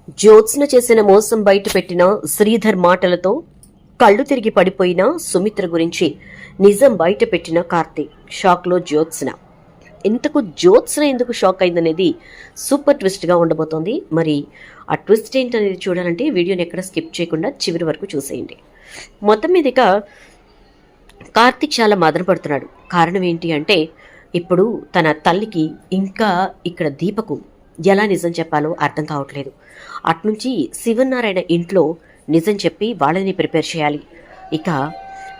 జ్యోత్స్న చేసిన మోసం బయటపెట్టిన శ్రీధర్ మాటలతో కళ్ళు తిరిగి పడిపోయిన సుమిత్ర గురించి నిజం బయటపెట్టిన కార్తీక్. షాక్లో జ్యోత్స్న. ఇంతకు జ్యోత్స్న ఎందుకు షాక్ అయిందనేది సూపర్ ట్విస్ట్గా ఉండబోతోంది. మరి ఆ ట్విస్ట్ ఏంటనేది చూడాలంటే వీడియోని ఎక్కడ స్కిప్ చేయకుండా చివరి వరకు చూసేయండి. మొత్తం మీదక కార్తీక్ చాలా మదన పడుతున్నాడు. కారణం ఏంటి అంటే ఇప్పుడు తన తల్లికి ఇంకా ఇక్కడ దీపకు ఎలా నిజం చెప్పాలో అర్థం కావట్లేదు. అట్నుంచి శివనారాయణ ఇంట్లో నిజం చెప్పి వాళ్ళని ప్రిపేర్ చేయాలి. ఇక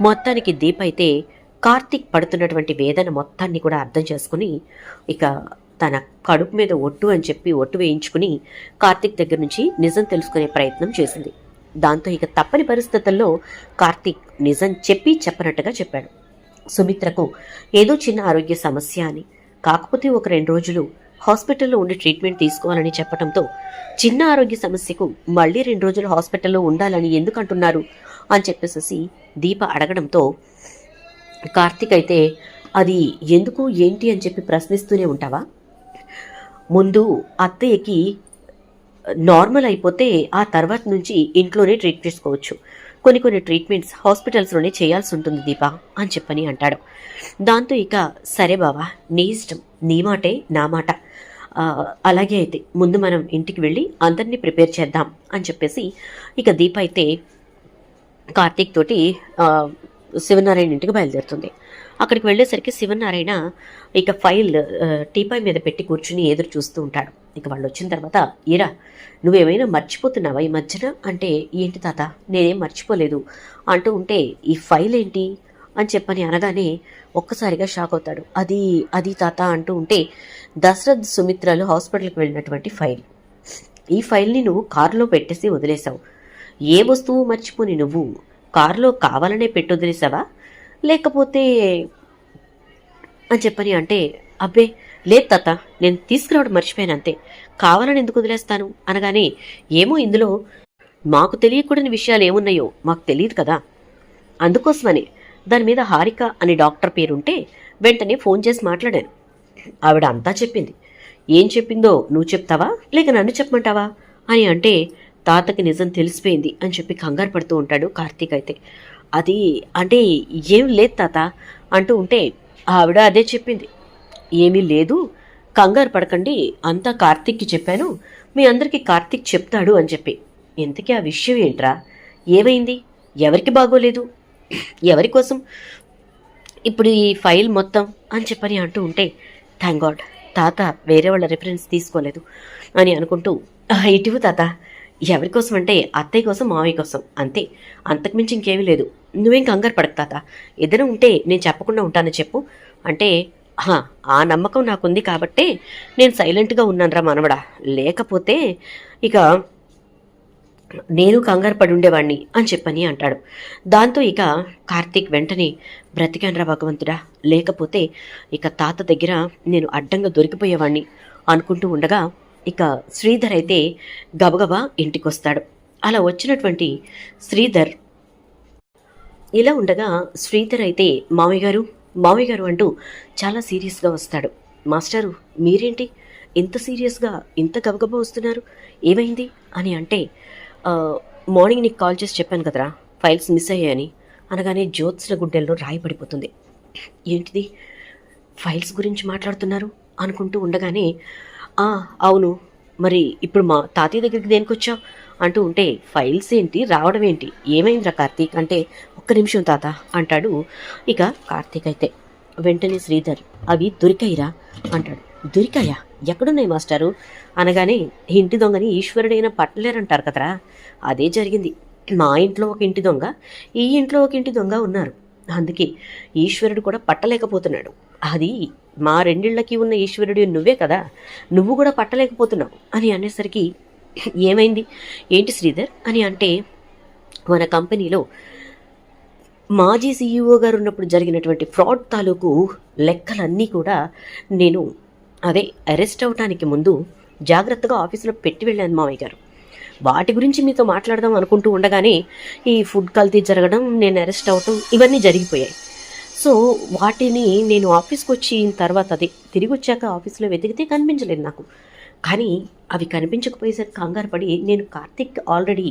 మొత్తానికి దీప అయితే కార్తీక్ పడుతున్నటువంటి వేదన మొత్తాన్ని కూడా అర్థం చేసుకుని ఇక తన కడుపు మీద ఒట్టు అని చెప్పి ఒట్టు వేయించుకుని కార్తీక్ దగ్గర నుంచి నిజం తెలుసుకునే ప్రయత్నం చేసింది. దాంతో ఇక తప్పని పరిస్థితుల్లో కార్తీక్ నిజం చెప్పి చెప్పనట్టుగా చెప్పాడు. సుమిత్రకు ఏదో చిన్న ఆరోగ్య సమస్య అని, కాకపోతే ఒక 2 రోజులు హాస్పిటల్లో ఉండి ట్రీట్మెంట్ తీసుకోవాలని చెప్పడంతో చిన్న ఆరోగ్య సమస్యకు మళ్ళీ 2 రోజులు హాస్పిటల్లో ఉండాలని ఎందుకు అంటున్నారు అని చెప్పేసి దీప అడగడంతో కార్తీక్ అయితే అది ఎందుకు ఏంటి అని చెప్పి ప్రశ్నిస్తూనే ఉంటావా, ముందు అత్తయ్యకి నార్మల్ అయిపోతే ఆ తర్వాత నుంచి ఇంట్లోనే ట్రీట్ చేసుకోవచ్చు, కొన్ని ట్రీట్మెంట్స్ హాస్పిటల్స్లోనే చేయాల్సి ఉంటుంది దీప అని చెప్పని అంటాడు. దాంతో ఇక సరే బావా, నీ ఇష్టం, నీ మాటే నా మాట, అలాగే అయితే ముందు మనం ఇంటికి వెళ్ళి అందరినీ ప్రిపేర్ చేద్దాం అని చెప్పేసి ఇక దీప అయితే కార్తీక్ తోటి శివనారాయణ ఇంటికి బయలుదేరుతుంది. అక్కడికి వెళ్ళేసరికి శివనారాయణ ఇక ఫైల్ టీపాయ్ మీద పెట్టి కూర్చుని ఎదురు చూస్తూ ఉంటాడు. ఇక వాళ్ళు వచ్చిన తర్వాత, ఈరా నువ్వేమైనా మర్చిపోతున్నావా ఈ మధ్యన అంటే, ఏంటి తాత నేనేం మర్చిపోలేదు అంటూ ఉంటే, ఈ ఫైల్ ఏంటి అని చెప్పని అనగానే ఒక్కసారిగా షాక్ అవుతాడు. అది తాత అంటూ ఉంటే, దశరథ్ సుమిత్రలు హాస్పిటల్కి వెళ్ళినటువంటి ఫైల్. ఈ ఫైల్ని నువ్వు కారులో పెట్టేసి వదిలేసావు. ఏ వస్తువు మర్చిపోని నువ్వు కారులో కావాలనే పెట్టి వదిలేసావా లేకపోతే అని చెప్పని అంటే, అబ్బే లేదు తాత, నేను తీసుకురావడం మర్చిపోయాను అంతే, కావాలని ఎందుకు వదిలేస్తాను అనగానే, ఏమో ఇందులో మాకు తెలియకూడని విషయాలు ఏమున్నాయో మాకు తెలియదు కదా, అందుకోసమని దాని మీద హారిక అనే డాక్టర్ పేరుంటే వెంటనే ఫోన్ చేసి మాట్లాడాను. ఆవిడ అంతా చెప్పింది. ఏం చెప్పిందో నువ్వు చెప్తావా లేక నన్ను చెప్పమంటావా అని అంటే, తాతకి నిజం తెలిసిపోయింది అని చెప్పి కంగారు పడుతూ ఉంటాడు కార్తీక్ అయితే. అది అంటే ఏం లేదు తాత అంటూ ఉంటే, ఆవిడ అదే చెప్పింది, ఏమీ లేదు కంగారు పడకండి, అంతా కార్తీక్కి చెప్పాను, మీ అందరికీ కార్తీక్ చెప్తాడు అని చెప్పి. ఇంతకీ ఆ విషయం ఏంట్రా, ఏమైంది, ఎవరికి బాగోలేదు, ఎవరి కోసం ఇప్పుడు ఈ ఫైల్ మొత్తం అని చెప్పని అంటూ ఉంటే, థ్యాంక్ గాడ్ తాత వేరే వాళ్ళ రిఫరెన్స్ తీసుకోలేదు అని అనుకుంటూ, ఇటీవు తాత, ఎవరి కోసం అంటే అత్తయ్య కోసం మావయ్య కోసం అంతే, అంతకుమించి ఇంకేమీ లేదు, నువ్వేం కంగారు పడక తాత, ఏదైనా ఉంటే నేను చెప్పకుండా ఉంటానని చెప్పు అంటే, ఆ నమ్మకం నాకుంది కాబట్టే నేను సైలెంట్గా ఉన్నానురా మనవడా, లేకపోతే ఇక నేను కంగారు పడి ఉండేవాడిని అని చెప్పని అంటాడు. దాంతో ఇక కార్తీక్ వెంటనే, బ్రతికానరా భగవంతుడా, లేకపోతే ఇక తాత దగ్గర నేను అడ్డంగా దొరికిపోయేవాడిని అనుకుంటూ ఉండగా ఇక శ్రీధర్ అయితే గబగబా ఇంటికొస్తాడు. అలా వచ్చినటువంటి శ్రీధర్ ఇలా ఉండగా శ్రీధర్ అయితే మామయ్య గారు అంటూ చాలా సీరియస్గా వస్తాడు. మాస్టారు మీరేంటి ఇంత సీరియస్గా ఇంత గబగబా వస్తున్నారు, ఏమైంది అని అంటే, మార్నింగ్ నీకు కాల్ చేసి చెప్పాను కదరా ఫైల్స్ మిస్ అయ్యాయని అనగానే జ్యోత్స్న గుండెల్లో రాయి పడిపోతుంది. ఏంటిది ఫైల్స్ గురించి మాట్లాడుతున్నారు అనుకుంటూ ఉండగానే, అవును మరి ఇప్పుడు మా తాతయ్య దగ్గరికి దేనికొచ్చావు అంటూ ఉంటే, ఫైల్స్ ఏంటి రావడం ఏంటి, ఏమైందిరా కార్తీక్ అంటే, ఒక్క నిమిషం తాత అంటాడు. ఇక కార్తీక్ అయితే వెంటనే శ్రీధర్, అవి దొరికాయిరా అంటాడు. దొరికాయా, ఎక్కడున్నాయి మాస్టారు అనగానే, ఇంటి దొంగని ఈశ్వరుడైనా పట్టలేరంటారు కదరా, అదే జరిగింది. మా ఇంట్లో ఒక ఇంటి దొంగ, ఈ ఇంట్లో ఒక ఇంటి దొంగ ఉన్నారు, అందుకే ఈశ్వరుడు కూడా పట్టలేకపోతున్నాడు. అది మా 2 ఇళ్లకి ఉన్న ఈశ్వరుడు నువ్వే కదా, నువ్వు కూడా పట్టలేకపోతున్నావు అని అనేసరికి, ఏమైంది ఏంటి శ్రీధర్ అని అంటే, మన కంపెనీలో మాజీ సీఈఓ గారు ఉన్నప్పుడు జరిగినటువంటి ఫ్రాడ్ తాలూకు లెక్కలన్నీ కూడా నేను అరెస్ట్ అవటానికి ముందు జాగ్రత్తగా ఆఫీసులో పెట్టి వెళ్ళాను మామయ్య గారు. వాటి గురించి మీతో మాట్లాడదాం అనుకుంటూ ఉండగానే ఈ ఫుడ్ కల్తీ జరగడం, నేను అరెస్ట్ అవటం ఇవన్నీ జరిగిపోయాయి. సో వాటిని నేను ఆఫీస్కి వచ్చిన తర్వాత తిరిగి వచ్చాక ఆఫీస్లో వెతికితే కనిపించలేదు నాకు. కానీ అవి కనిపించకపోయేసరికి కంగారు పడి నేను కార్తిక్ ఆల్రెడీ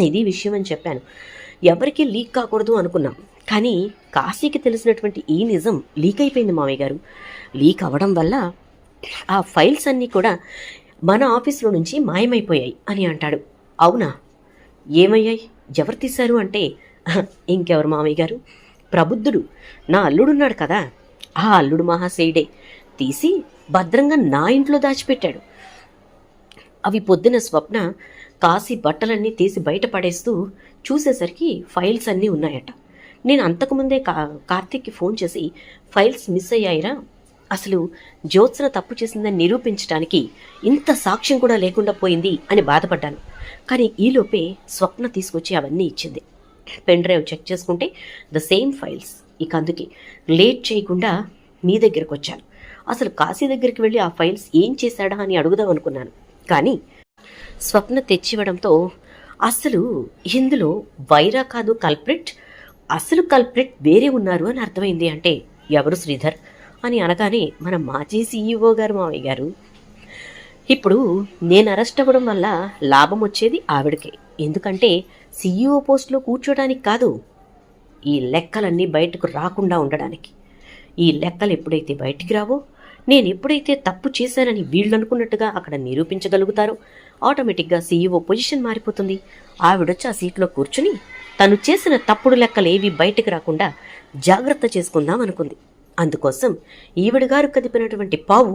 ఇది విషయం అని చెప్పాను. ఎవరికి లీక్ కాకూడదు అనుకున్నాం. కానీ కాశీకి తెలిసినటువంటి ఈ నిజం లీక్ అయిపోయింది మావయ్య గారు. లీక్ అవ్వడం వల్ల ఆ ఫైల్స్ అన్నీ కూడా మన ఆఫీస్లో నుంచి మాయమైపోయాయి అని అంటాడు. అవునా, ఏమయ్యాయి, ఎవరు తీశారు అంటే, ఇంకెవరు మామయ్య గారు, ప్రబుద్ధుడు, నా అల్లుడున్నాడు కదా, ఆ అల్లుడు మహాశయుడే తీసి భద్రంగా నా ఇంట్లో దాచిపెట్టాడు. అవి పొద్దున స్వప్న కాశీ బట్టలన్నీ తీసి బయట పడేస్తూ చూసేసరికి ఫైల్స్ అన్నీ ఉన్నాయట. నేను అంతకుముందే కార్తిక్కి ఫోన్ చేసి ఫైల్స్ మిస్ అయ్యాయిరా, అసలు జ్యోత్స్న తప్పు చేసిందని నిరూపించడానికి ఇంత సాక్ష్యం కూడా లేకుండా పోయింది అని బాధపడ్డాను. కానీ ఈలోపే స్వప్న తీసుకొచ్చి అవన్నీ ఇచ్చింది. పెన్ డ్రైవ్ చెక్ చేసుకుంటే ద సేమ్ ఫైల్స్. ఇక అందుకే లేట్ చేయకుండా మీ దగ్గరకు వచ్చాను. అసలు కాశీ దగ్గరికి వెళ్ళి ఆ ఫైల్స్ ఏం చేశాడా అని అడుగుదాం అనుకున్నాను. కానీ స్వప్న తెచ్చివ్వడంతో అసలు ఇందులో వైరా కాదు కల్ప్రిట్, అసలు కల్ప్రిట్ వేరే ఉన్నారు అని అర్థమైంది. అంటే ఎవరు శ్రీధర్ అని అనగానే మన మాజీ సీఈఓ గారు మావయ్య గారు. ఇప్పుడు నేను అరెస్ట్ అవ్వడం వల్ల లాభం వచ్చేది ఆవిడకే. ఎందుకంటే సీఈఓ పోస్టులో కూర్చోడానికి కాదు, ఈ లెక్కలన్నీ బయటకు రాకుండా ఉండడానికి. ఈ లెక్కలు ఎప్పుడైతే బయటికి రావో, నేను ఎప్పుడైతే తప్పు చేశానని వీళ్ళు అనుకున్నట్టుగా అక్కడ నిరూపించగలుగుతారో ఆటోమేటిక్గా సీఈఓ పొజిషన్ మారిపోతుంది. ఆవిడొచ్చి ఆ సీట్లో కూర్చుని తను చేసిన తప్పుడు లెక్కలు ఏవి బయటకు రాకుండా జాగ్రత్త చేసుకుందాం అనుకుంది. అందుకోసం ఈవిడ గారు కదిపినటువంటి పావు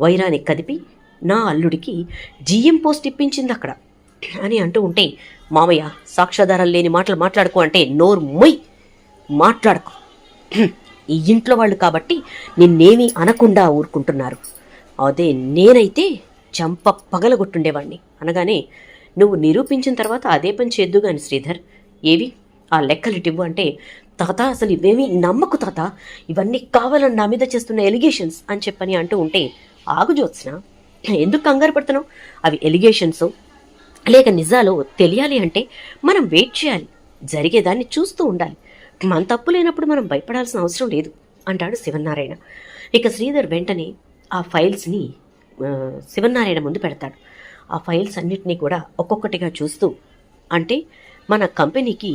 వైరాని కదిపి నా అల్లుడికి జీఎం పోస్ట్ ఇప్పించింది అక్కడ అని అంటూ ఉంటే, మామయ్య సాక్ష్యాధారాలు లేని మాటలు మాట్లాడుకో అంటే నోరు మొయ్, మాట్లాడుకో, ఈ ఇంట్లో వాళ్ళు కాబట్టి నిన్నేమీ అనకుండా ఊరుకుంటున్నారు. అదే నేనైతే చంప పగలగొట్టుండేవాణ్ణి అనగానే, నువ్వు నిరూపించిన తర్వాత అదే పని చేద్దు గాని శ్రీధర్, ఏవి ఆ లెక్కలిటివ్వు అంటే, తాత అసలు ఇవేమీ నమ్మకు తాత, ఇవన్నీ కావాలని నా మీద చేస్తున్న ఎలిగేషన్స్ అని చెప్పని అంటూ ఉంటే, ఆగు జ్యోత్స్న, ఎందుకు కంగారు పడుతున్నావు? అవి ఎలిగేషన్స్ లేక నిజాలో తెలియాలి అంటే మనం వెయిట్ చేయాలి, జరిగేదాన్ని చూస్తూ ఉండాలి. మన తప్పు లేనప్పుడు మనం భయపడాల్సిన అవసరం లేదు అంటాడు శివనారాయణ. ఇక శ్రీధర్ వెంటనే ఆ ఫైల్స్ని శివనారాయణ ముందు పెడతాడు. ఆ ఫైల్స్ అన్నిటినీ కూడా ఒక్కొక్కటిగా చూస్తూ, అంటే మన కంపెనీకి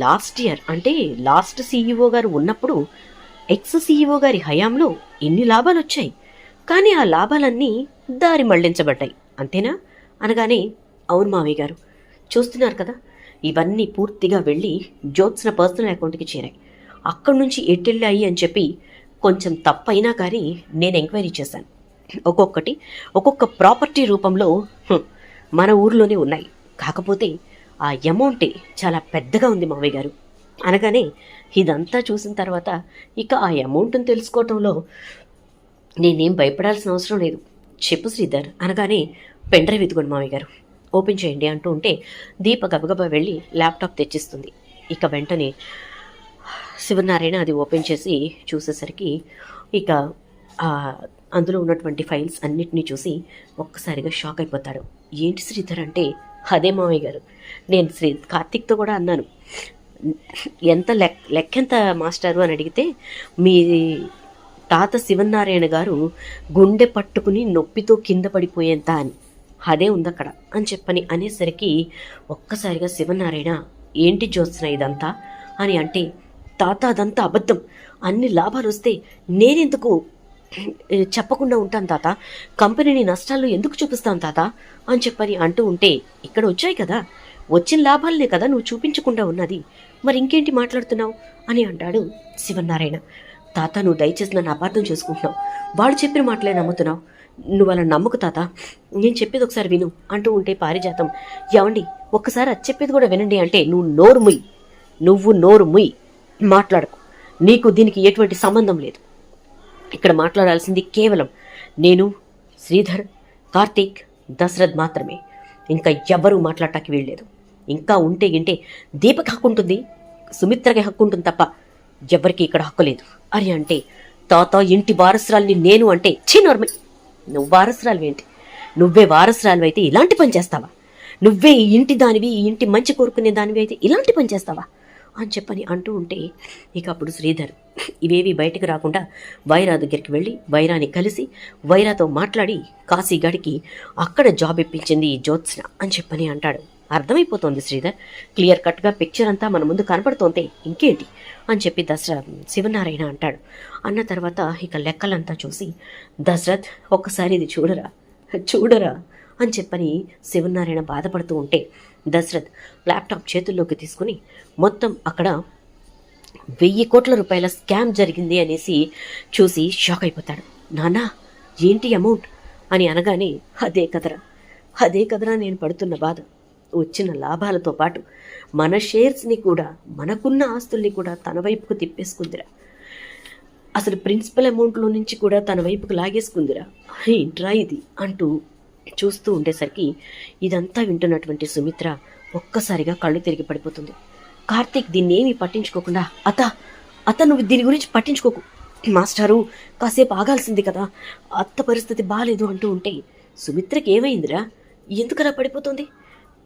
లాస్ట్ ఇయర్ అంటే లాస్ట్ సీఈఓ గారు ఉన్నప్పుడు ఎక్స్ సీఈఓ గారి హయాంలో ఎన్ని లాభాలు వచ్చాయి, కానీ ఆ లాభాలన్నీ దారి మళ్లించబడ్డాయి అంతేనా అనగానే, అవును మావయ్య గారు, చూస్తున్నారు కదా, ఇవన్నీ పూర్తిగా వెళ్ళి జ్యోత్స్న పర్సనల్ అకౌంట్కి చేరాయి. అక్కడి నుంచి ఎట్టెళ్ళాయి అని చెప్పి కొంచెం తప్పైనా కానీ నేను ఎంక్వైరీ చేశాను. ఒక్కొక్కటి ఒక్కొక్క ప్రాపర్టీ రూపంలో మన ఊర్లోనే ఉన్నాయి. కాకపోతే ఆ అమౌంటే చాలా పెద్దగా ఉంది మావయ్య గారు అనగానే, ఇదంతా చూసిన తర్వాత ఇక ఆ అమౌంట్ని తెలుసుకోవటంలో నేనేం భయపడాల్సిన అవసరం లేదు, చెప్పు శ్రీధర్ అనగానే, పెన్ డ్రైవ్ ఎత్తుకోండి మావయ్య గారు, ఓపెన్ చేయండి అంటూ ఉంటే దీప గబగబా వెళ్ళి ల్యాప్టాప్ తెచ్చిస్తుంది. ఇక వెంటనే శివనారాయణ అది ఓపెన్ చేసి చూసేసరికి ఇక అందులో ఉన్నటువంటి ఫైల్స్ అన్నిటినీ చూసి ఒక్కసారిగా షాక్ అయిపోతాడు. ఏంటి శ్రీధర్ అంటే, అదే మావయ్య గారు, నేను కార్తిక్తో కూడా అన్నాను, ఎంత లెక్కెంత మాస్టారు అని అడిగితే, మీ తాత శివనారాయణ గారు గుండె పట్టుకుని నొప్పితో కింద పడిపోయేంత అని, అదే ఉంది అక్కడ అని చెప్పని అనేసరికి ఒక్కసారిగా శివనారాయణ, ఏంటి జ్యోత్స్న ఇదంతా అని అంటే, తాత అదంతా అబద్ధం, అన్ని లాభాలు వస్తే నేనెందుకు చెప్పకుండా ఉంటాను తాత, కంపెనీని నష్టాల్లో ఎందుకు చూపిస్తాను తాత అని చెప్పని అంటూ ఉంటే, ఇక్కడ వచ్చాయి కదా, వచ్చిన లాభాలనే కదా నువ్వు చూపించకుండా ఉన్నది, మరి ఇంకేంటి మాట్లాడుతున్నావు అని అంటాడు శివనారాయణ. తాత నువ్వు దయచేసి నన్ను అపార్థం చేసుకుంటున్నావు, వాడు చెప్పిన మాటలే నమ్ముతున్నావు, నువ్వు అలా నమ్ముకు తాత, నేను చెప్పేది ఒకసారి విను అంటూ ఉంటే పారిజాతం, ఏమండి ఒక్కసారి అది చెప్పేది కూడా వినండి అంటే, నువ్వు నోరు ముయ్, మాట్లాడకు, నీకు దీనికి ఎటువంటి సంబంధం లేదు, ఇక్కడ మాట్లాడాల్సింది కేవలం నేను, శ్రీధర్, కార్తీక్, దశరథ్ మాత్రమే, ఇంకా ఎవ్వరూ మాట్లాడటానికి వీల్లేదు. ఇంకా ఉంటే గింటే దీపకి హక్కు ఉంటుంది, సుమిత్రకి హక్కు ఉంటుంది తప్ప ఎవరికి ఇక్కడ హక్కు లేదు అని అంటే, తాత ఇంటి వారసురాల్ని నేను అంటే, చిన్నోర్మి, నువ్వు వారసురాలువేంటి, నువ్వే వారసురాలు అయితే ఇలాంటి పని చేస్తావా, నువ్వే ఈ ఇంటి దానివి, ఈ ఇంటి మంచి కోరుకునే దానివి అయితే ఇలాంటి పని చేస్తావా అని చెప్పని అంటూ ఉంటే ఇక అప్పుడు శ్రీధర్ ఇవేవి బయటకు రాకుండా వైరా దగ్గరికి వెళ్ళి వైరాని కలిసి వైరాతో మాట్లాడి కాశీగాడికి అక్కడ జాబ్ ఇప్పించింది ఈ జ్యోత్స్న అని చెప్పని అంటాడు. అర్థమైపోతోంది శ్రీధర్, క్లియర్ కట్గా పిక్చర్ అంతా మన ముందు కనపడుతోంది, ఇంకేంటి అని చెప్పి శివనారాయణ అంటాడు. అన్న తర్వాత ఇక లెక్కలంతా చూసి దశరథ్ ఒక్కసారి ఇది చూడరా అని చెప్పని శివనారాయణ బాధపడుతూ ఉంటే దశరథ్ ల్యాప్టాప్ చేతుల్లోకి తీసుకుని మొత్తం అక్కడ 1000 కోట్ల రూపాయల స్కామ్ జరిగింది అనేసి చూసి షాక్ అయిపోతాడు. నానా ఏంటి అమౌంట్ అని అనగానే అదే కదరా నేను పడుతున్న బాధ. వచ్చిన లాభాలతో పాటు మన షేర్స్ని కూడా, మనకున్న ఆస్తుల్ని కూడా తన వైపుకు తిప్పేసుకుందిరా. అసలు ప్రిన్సిపల్ అమౌంట్లో నుంచి కూడా తన వైపుకు లాగేసుకుందిరా. ఏంట్రా ఇది అంటూ చూస్తూ ఉండేసరికి ఇదంతా వింటున్నటువంటి సుమిత్ర ఒక్కసారిగా కళ్ళు తిరిగి పడిపోతుంది. కార్తీక్ దీన్నేమీ పట్టించుకోకుండా అత్త నువ్వు దీని గురించి పట్టించుకోకు, మాస్టారు కాసేపు ఆగాల్సింది కదా, అత్త పరిస్థితి బాగాలేదు అంటూ ఉంటే సుమిత్రకి ఏమైందిరా, ఎందుకలా పడిపోతుంది?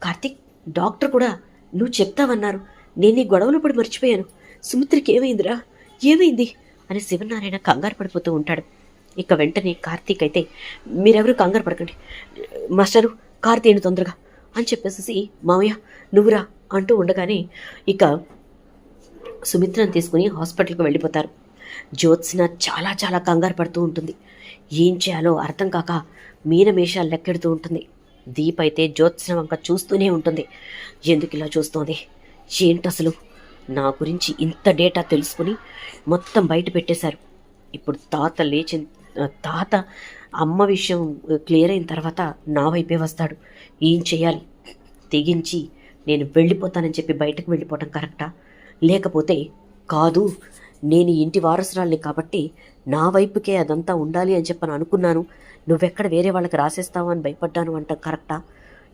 కార్తీక్ డాక్టర్ కూడా నువ్వు చెప్తావన్నారు, నేను ఈ గొడవలు పడి మర్చిపోయాను, సుమిత్రకి ఏమైందిరా, ఏమైంది అని శివనారాయణ కంగారు పడిపోతూ ఉంటాడు. ఇక వెంటనే కార్తీక్ అయితే మీరెవరు కంగారు పడకండి మాస్టరు, కార్తీని తొందరగా అని చెప్పేసి మావయ్య నువ్వురా అంటూ ఉండగానే ఇక సుమిత్రను తీసుకుని హాస్పిటల్కి వెళ్ళిపోతారు. జ్యోత్స్న చాలా చాలా కంగారు పడుతూ ఉంటుంది. ఏం చేయాలో అర్థం కాక మీనమేషాలు లెక్కెడుతూ ఉంటుంది. దీప్ అయితే జ్యోత్స్న వంక చూస్తూనే ఉంటుంది. ఎందుకు ఇలా చూస్తోంది, ఏంటసలు నా గురించి ఇంత డేటా తెలుసుకుని మొత్తం బయట పెట్టేశారు. ఇప్పుడు తాత అమ్మ విషయం క్లియర్ అయిన తర్వాత నా వైపే వస్తాడు. ఏం చేయాలి? తెగించి నేను వెళ్ళిపోతానని చెప్పి బయటకు వెళ్ళిపోవటం కరెక్టా, లేకపోతే కాదు నేను ఇంటి వారసురాల్ని కాబట్టి నా వైపుకే అదంతా ఉండాలి అని చెప్పని అనుకున్నాను, నువ్వెక్కడ వేరే వాళ్ళకి రాసేస్తావు అని భయపడ్డాను అంట కరెక్టా?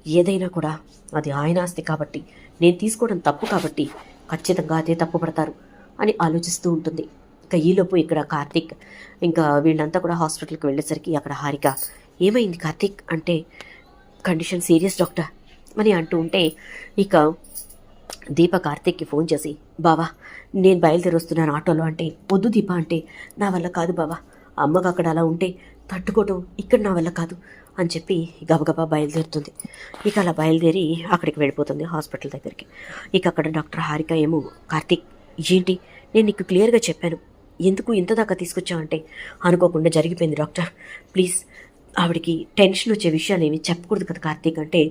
ఏదైనా కూడా అది ఆయన ఆస్తి కాబట్టి, నేను తీసుకోవడం తప్పు కాబట్టి ఖచ్చితంగా అదే తప్పు పడతారు అని ఆలోచిస్తూ ఉంటుంది. ఇంకా ఈలోపు ఇక్కడ కార్తీక్ ఇంకా వీళ్ళంతా కూడా హాస్పిటల్కి వెళ్ళేసరికి అక్కడ హారిక ఏమైంది కార్తీక్ అంటే కండిషన్ సీరియస్ డాక్టర్ అని అంటూ ఉంటే ఇక దీప కార్తీక్కి ఫోన్ చేసి బావా నేను బయలుదేరి వస్తున్నాను ఆటోలో అంటే వద్దు దీప అంటే నా వల్ల కాదు బావా, అమ్మకు అక్కడ అలా ఉంటే తట్టుకోవటం ఇక్కడ నా వల్ల కాదు అని చెప్పి గబగబా బయలుదేరుతుంది. ఇక అలా బయలుదేరి అక్కడికి వెళ్ళిపోతుంది హాస్పిటల్ దగ్గరికి. ఇక అక్కడ డాక్టర్ హారిక ఏమో కార్తీక్ ఏంటి నేను నీకు క్లియర్గా చెప్పాను, ఎందుకు ఇంత దాకా తీసుకొచ్చావంటే అనుకోకుండా జరిగిపోయింది డాక్టర్, ప్లీజ్ ఆవిడికి టెన్షన్ వచ్చే విషయాలు ఏమి చెప్పకూడదు కదా కార్తీక్ అంటే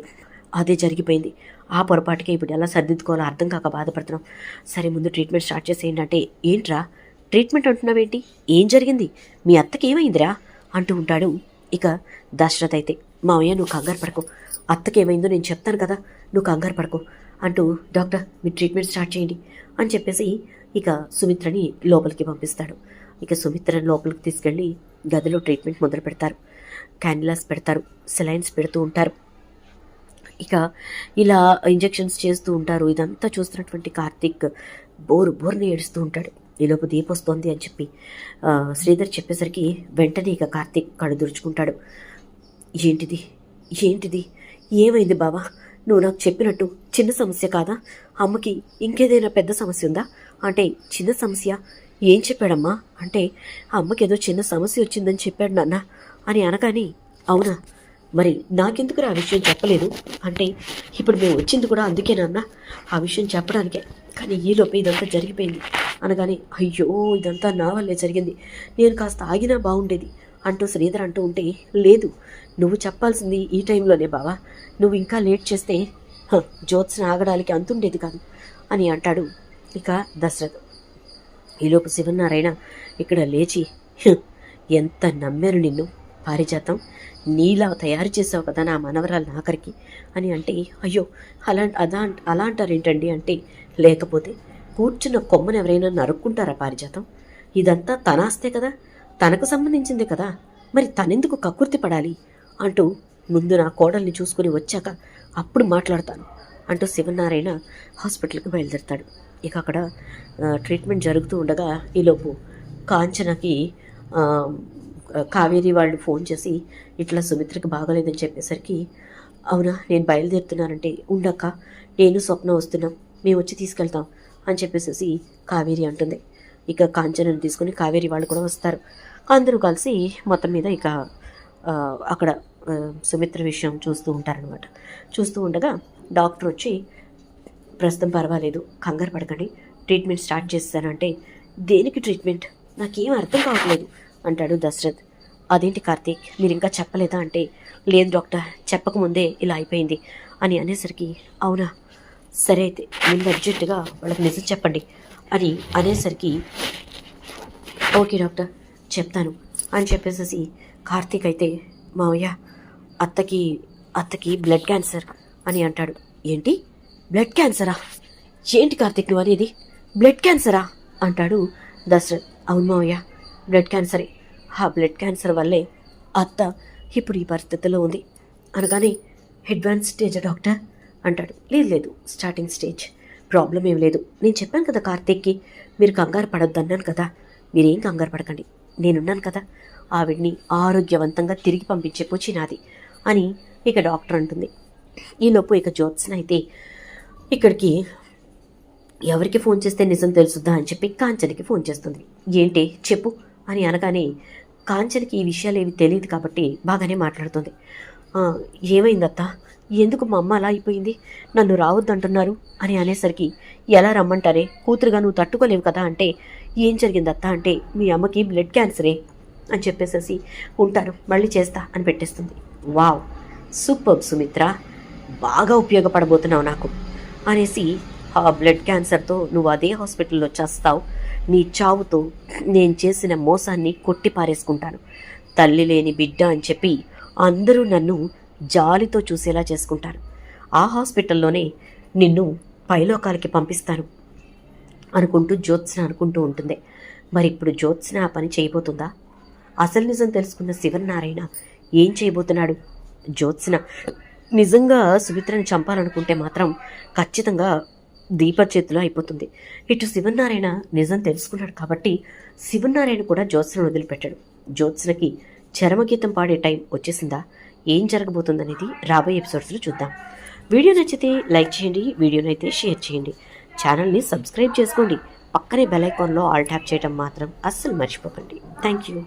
అదే జరిగిపోయింది, ఆ పొరపాటుకే ఇప్పుడు ఎలా సర్దిద్దుకోవాలో అర్థం కాక బాధపడుతున్నాం, సరే ముందు ట్రీట్మెంట్ స్టార్ట్ చేసేయండి అంటే ఏంట్రా ట్రీట్మెంట్ అంటున్నావేంటి, ఏం జరిగింది, మీ అత్తకి ఏమైందిరా అంటూ ఉంటాడు. ఇక దశరథ్ అయితే మావయ్య నువ్వు కంగారు పడకు, అత్తకి ఏమైందో నేను చెప్తాను కదా, నువ్వు కంగారు పడకు అంటూ డాక్టర్ మీరు ట్రీట్మెంట్ స్టార్ట్ చేయండి అని చెప్పేసి ఇక సుమిత్రని లోపలికి పంపిస్తాడు. ఇక సుమిత్రని లోపలికి తీసుకెళ్ళి గదిలో ట్రీట్మెంట్ మొదలు పెడతారు. క్యాన్యులాస్ పెడతారు, సెలైన్స్ పెడుతూ ఉంటారు. ఇక ఇలా ఇంజెక్షన్స్ చేస్తూ ఉంటారు. ఇదంతా చూస్తున్నటువంటి కార్తీక్ బోరుని ఏడుస్తూ ఉంటాడు. ఈలోపు దీప్ వస్తోంది అని చెప్పి శ్రీధర్ చెప్పేసరికి వెంటనే ఇక కార్తీక్ కళ్ళు దురుచుకుంటాడు. ఏంటిది ఏమైంది బావా, నువ్వు నాకు చెప్పినట్టు చిన్న సమస్య కాదా, అమ్మకి ఇంకేదైనా పెద్ద సమస్య ఉందా అంటే చిన్న సమస్య ఏం చెప్పాడమ్మా అంటే అమ్మకి ఏదో చిన్న సమస్య వచ్చిందని చెప్పాడు నాన్న అని అనగానే అవునా మరి నాకెందుకు ఆ విషయం చెప్పలేదు అంటే ఇప్పుడు మేము వచ్చింది కూడా అందుకే నాన్న ఆ విషయం చెప్పడానికే, కానీ ఈలోపు ఇదంతా జరిగిపోయింది అనగానే అయ్యో ఇదంతా నా వల్లే జరిగింది, నేను కాస్త ఆగినా బాగుండేది అంటూ శ్రీధర్ అంటూ ఉంటే లేదు నువ్వు చెప్పాల్సింది ఈ టైంలోనే బావా, నువ్వు ఇంకా లేట్ చేస్తే జ్యోత్స్న ఆగడానికి అంతుండేది కాదు అని అంటాడు. ఇక దశరథ్ ఈలోపు శివనారాయణ ఇక్కడ లేచి ఎంత నమ్మాను నిన్ను పారిజాతం, నీలా తయారు చేసావు కదా నా మనవరాలు ఆఖరికి అని అంటే అయ్యో అలా అంటారేంటండి అంటే లేకపోతే కూర్చున్న కొమ్మను ఎవరైనా నరుక్కుంటారా పారిజాతం, ఇదంతా తన ఆస్తే కదా, తనకు సంబంధించింది కదా, మరి తనెందుకు కక్కుర్తి పడాలి అంటూ ముందు నా కోడల్ని చూసుకుని వచ్చాక అప్పుడు మాట్లాడతాను అంటూ శివనారాయణ హాస్పిటల్కి బయలుదేరుతాడు. ఇక అక్కడ ట్రీట్మెంట్ జరుగుతూ ఉండగా ఈలోపు కాంచనకి కావేరి వాళ్ళు ఫోన్ చేసి ఇట్లా సుమిత్రకి బాగోలేదని చెప్పేసరికి అవునా నేను బయలుదేరుతున్నానంటే ఉండక్క నేను స్వప్న వస్తున్నాం మేము వచ్చి తీసుకెళ్తాం అని చెప్పేసి కావేరి అంటుంది. ఇక కాంచనని తీసుకుని కావేరి వాళ్ళు కూడా వస్తారు. అందరూ కలిసి మొత్తం మీద ఇక అక్కడ సుమిత్ర విషయం చూస్తూ ఉంటారనమాట. చూస్తూ ఉండగా డాక్టర్ వచ్చి, ప్రస్తుతం పర్వాలేదు, కంగారు పడకండి, ట్రీట్మెంట్ స్టార్ట్ చేస్తానంటే, దేనికి ట్రీట్మెంట్, నాకేం అర్థం కావట్లేదు అంటాడు దశరథ్. అదేంటి కార్తీక్, మీరు ఇంకా చెప్పలేదా అంటే, లేదు డాక్టర్, చెప్పకముందే ఇలా అయిపోయింది అని అనేసరికి, అవునా, సరే అయితే ముందు అర్జెంటుగా వాళ్ళకి నిజం చెప్పండి అని అనేసరికి, ఓకే డాక్టర్ చెప్తాను అని చెప్పేసి కార్తీక్ అయితే, మావయ్య అత్తకి బ్లడ్ క్యాన్సర్ అని అంటాడు. ఏంటి బ్లడ్ క్యాన్సరా, ఏంటి కార్తీక్ నువ్వు అనేది, బ్లడ్ క్యాన్సరా అంటాడు దశరథ్. అవును మావయ్య, బ్లడ్ క్యాన్సరే, ఆ బ్లడ్ క్యాన్సర్ వల్లే అత్త ఇప్పుడు ఈ పరిస్థితిలో ఉంది అనగానే, అడ్వాన్స్ స్టేజా డాక్టర్ అంటాడు. లేదు స్టార్టింగ్ స్టేజ్, ప్రాబ్లం ఏం లేదు, నేను చెప్పాను కదా కార్తీక్కి, మీరు కంగారు పడొద్దు అన్నాను కదా, మీరేం కంగారు పడకండి, నేనున్నాను కదా, ఆవిడ్ని ఆరోగ్యవంతంగా తిరిగి పంపించే పూచి నాది అని ఇక డాక్టర్ అంటుంది. ఈలోపు ఇక జ్యోత్స్న అయితే ఇక్కడికి ఎవరికి ఫోన్ చేస్తే నిజం తెలుసుద్దా అని చెప్పి కాంచనకి ఫోన్ చేస్తుంది. ఏంటి చెప్పు అని అనగానే, కాంచనకి ఈ విషయాలు ఏవి తెలియదు కాబట్టి బాగానే మాట్లాడుతుంది. ఏమైందత్త, ఎందుకు మా అమ్మ అలా అయిపోయింది, నన్ను రావద్దంటున్నారు అని అనేసరికి, ఎలా రమ్మంటారే, కూతురుగా నువ్వు తట్టుకోలేవు కదా అంటే, ఏం జరిగిందత్త అంటే, మీ అమ్మకి బ్లడ్ క్యాన్సరే అని చెప్పేసేసి, ఉంటారు మళ్ళీ చేస్తా అని పెట్టేస్తుంది. వావ్, సూపర్ సుమిత్ర, బాగా ఉపయోగపడబోతున్నావు నాకు అనేసి, ఆ బ్లడ్ క్యాన్సర్తో నువ్వు అదే హాస్పిటల్లో చేస్తావు, నీ చావుతో నేను చేసిన మోసాన్ని కొట్టి పారేసుకుంటాను, తల్లి లేని బిడ్డ అని చెప్పి అందరూ నన్ను జాలితో చూసేలా చేసుకుంటారు, ఆ హాస్పిటల్లోనే నిన్ను పైలోకాలకి పంపిస్తాను అనుకుంటూ జ్యోత్స్న అనుకుంటూ ఉంటుంది. మరి ఇప్పుడు జ్యోత్స్న ఆ పని చేయబోతుందా? అసలు నిజం తెలుసుకున్న శివనారాయణ ఏం చేయబోతున్నాడు? జ్యోత్స్న నిజంగా సుమిత్రని చంపాలనుకుంటే మాత్రం ఖచ్చితంగా దీప చేతిలో అయిపోతుంది. ఇటు శివనారాయణ నిజం తెలుసుకున్నాడు కాబట్టి శివనారాయణ కూడా జ్యోత్స్నను వదిలిపెట్టాడు. జ్యోత్స్నకి చరమగీతం పాడే టైం వచ్చేసిందా? ఏం జరగబోతుందనేది రాబోయే ఎపిసోడ్స్లో చూద్దాం. వీడియో నచ్చితే లైక్ చేయండి, వీడియోని అయితే షేర్ చేయండి, ఛానల్ని సబ్స్క్రైబ్ చేసుకోండి, పక్కనే బెల్ ఐకాన్లో ఆల్ ట్యాప్ చేయడం మాత్రం అస్సలు మర్చిపోకండి. Thank you.